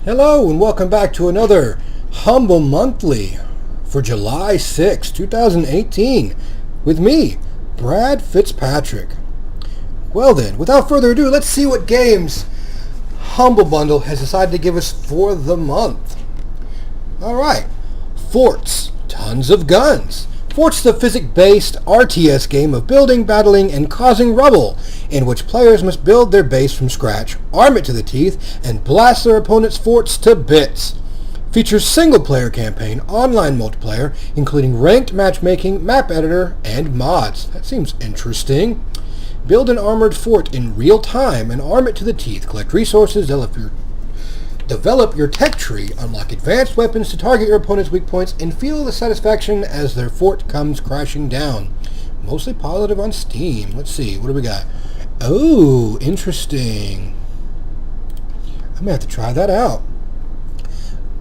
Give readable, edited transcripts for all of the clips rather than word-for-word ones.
Hello and welcome back to another Humble Monthly for July 6, 2018 with me, Brad Fitzpatrick. Well then, without further ado, let's see what games Humble Bundle has decided to give us for the month. Alright, Forts, Tons of Guns. Forts is a physics-based RTS game of building, battling, and causing rubble, in which players must build their base from scratch, arm it to the teeth, and blast their opponent's forts to bits. Features single-player campaign, online multiplayer, including ranked matchmaking, map editor, and mods. That seems interesting. Build an armored fort in real time and arm it to the teeth. Collect resources, develop your tech tree, unlock advanced weapons to target your opponent's weak points, and feel the satisfaction as their fort comes crashing down. Mostly positive on Steam. Let's see, what do we got? Oh, interesting. I'm gonna have to try that out.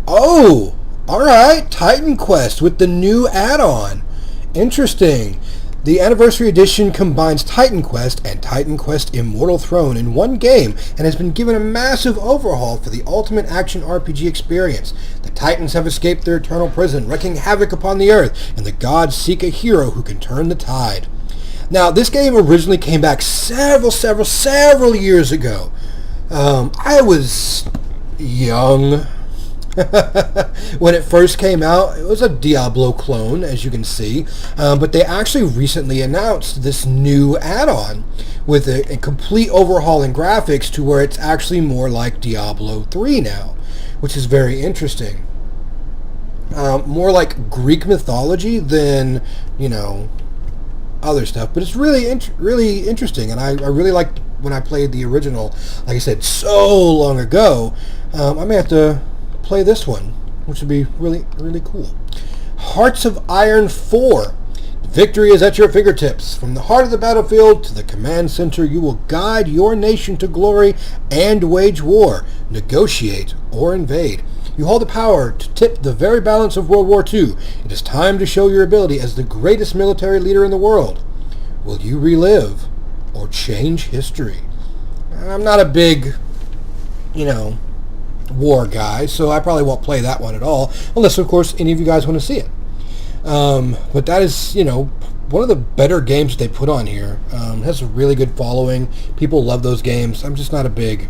Oh, alright, Titan Quest with the new add-on. Interesting. The Anniversary Edition combines Titan Quest and Titan Quest Immortal Throne in one game and has been given a massive overhaul for the ultimate action RPG experience. The Titans have escaped their eternal prison, wreaking havoc upon the earth, and the gods seek a hero who can turn the tide. Now, this game originally came back several years ago. I was young when it first came out. It was a Diablo clone, as you can see, but they actually recently announced this new add-on with a complete overhaul in graphics to where it's actually more like Diablo 3 now, which is very interesting. More like Greek mythology than, other stuff, but it's really interesting, and I really liked when I played the original, like I said, so long ago. I may have to play this one, which would be really cool. Hearts of Iron 4. Victory is at your fingertips. From the heart of the battlefield to the command center, you will guide your nation to glory and wage war, negotiate, or invade. You hold the power to tip the very balance of World War II. It is time to show your ability as the greatest military leader in the world. Will you relive or change history? I'm not a big, war guy, so I probably won't play that one at all, unless, of course, any of you guys want to see it. But that is, one of the better games they put on here. It has a really good following. People love those games. I'm just not a big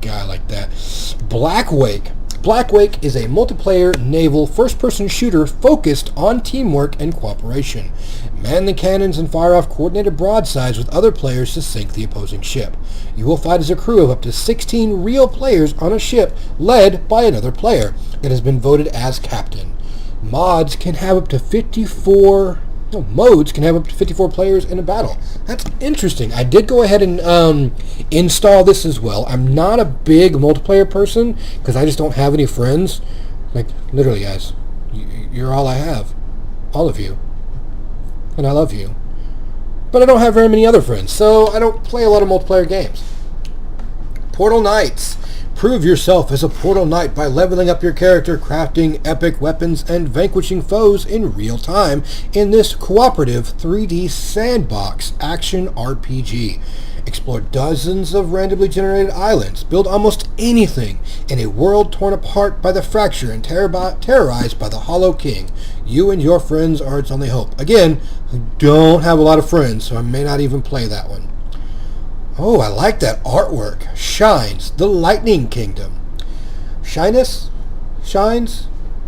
guy like that. Black Wake. Black Wake is a multiplayer naval first-person shooter focused on teamwork and cooperation. Man the cannons and fire off coordinated broadsides with other players to sink the opposing ship. You will fight as a crew of up to 16 real players on a ship led by another player that has been voted as captain. Modes can have up to 54 players in a battle. That's interesting. I did go ahead and install this as well. I'm not a big multiplayer person because I just don't have any friends. Like, literally, guys, you're all I have. All of you. And I love you. But I don't have very many other friends, so I don't play a lot of multiplayer games. Portal Knights. Prove yourself as a Portal Knight by leveling up your character, crafting epic weapons, and vanquishing foes in real time in this cooperative 3D sandbox action RPG. Explore dozens of randomly generated islands, build almost anything in a world torn apart by the fracture and terrorized by the Hollow King. You and your friends are its only hope. Again, I don't have a lot of friends, so I may not even play that one. Oh, I like that artwork. Shines, the Lightning Kingdom. Shines?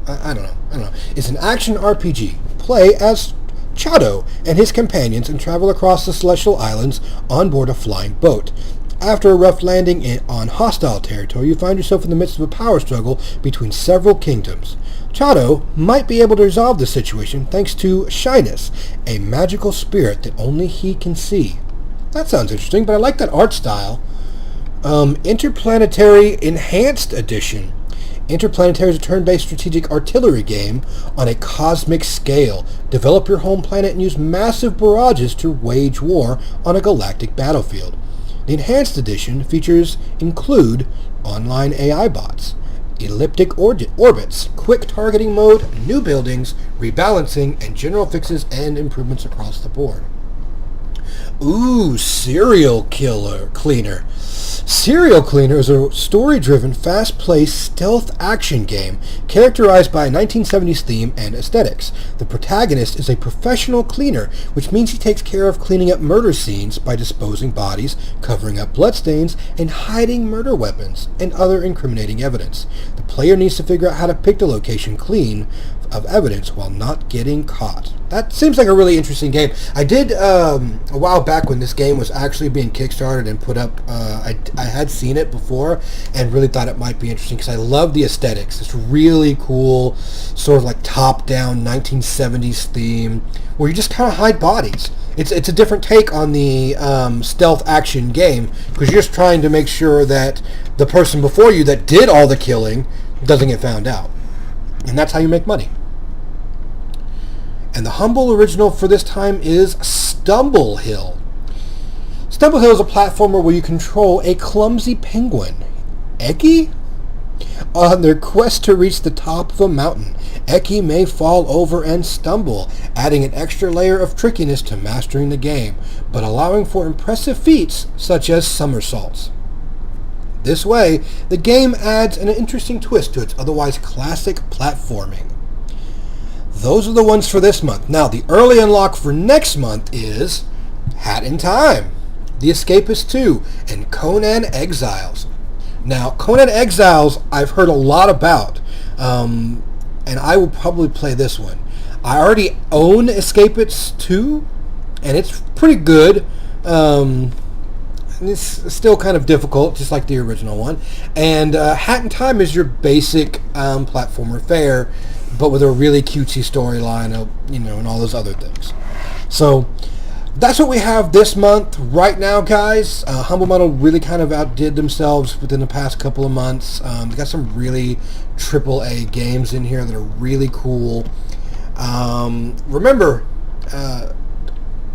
I don't know. It's an action RPG. Play as Chado and his companions and travel across the Celestial Islands on board a flying boat. After a rough landing on hostile territory, you find yourself in the midst of a power struggle between several kingdoms. Chado might be able to resolve the situation thanks to Shyness, a magical spirit that only he can see. That sounds interesting, but I like that art style. Interplanetary Enhanced Edition. Interplanetary is a turn-based strategic artillery game on a cosmic scale. Develop your home planet and use massive barrages to wage war on a galactic battlefield. The Enhanced Edition features include online AI bots, elliptic orbits, quick targeting mode, new buildings, rebalancing, and general fixes and improvements across the board. Ooh, Serial Cleaner. Serial Cleaner is a story-driven, fast-paced stealth action game characterized by a 1970s theme and aesthetics. The protagonist is a professional cleaner, which means he takes care of cleaning up murder scenes by disposing bodies, covering up bloodstains, and hiding murder weapons and other incriminating evidence. The player needs to figure out how to pick the location clean of evidence while not getting caught. That seems like a really interesting game. I did a while back when this game was actually being kickstarted and put up. I had seen it before and really thought it might be interesting because I love the aesthetics. It's really cool, sort of like top-down 1970s theme where you just kind of hide bodies. It's a different take on the stealth action game because you're just trying to make sure that the person before you that did all the killing doesn't get found out. And that's how you make money. And the humble original for this time is Stumblehill. Stumblehill is a platformer where you control a clumsy penguin, Eki? On their quest to reach the top of a mountain, Eki may fall over and stumble, adding an extra layer of trickiness to mastering the game, but allowing for impressive feats such as somersaults. This way, the game adds an interesting twist to its otherwise classic platforming. Those are the ones for this month. Now, the early unlock for next month is Hat in Time, The Escapist 2, and Conan Exiles. Now, Conan Exiles I've heard a lot about, and I will probably play this one. I already own Escapists 2, and it's pretty good. It's still kind of difficult, just like the original one. And Hat in Time is your basic platformer fare, but with a really cutesy storyline, and all those other things. So that's what we have this month. Right now, guys, Humble Bundle really kind of outdid themselves within the past couple of months. They got some really AAA games in here that are really cool. Remember,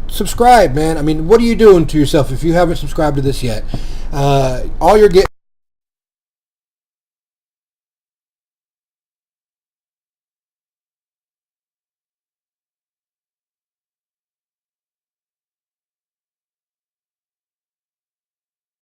subscribe, man. I mean, what are you doing to yourself if you haven't subscribed to this yet? All you're getting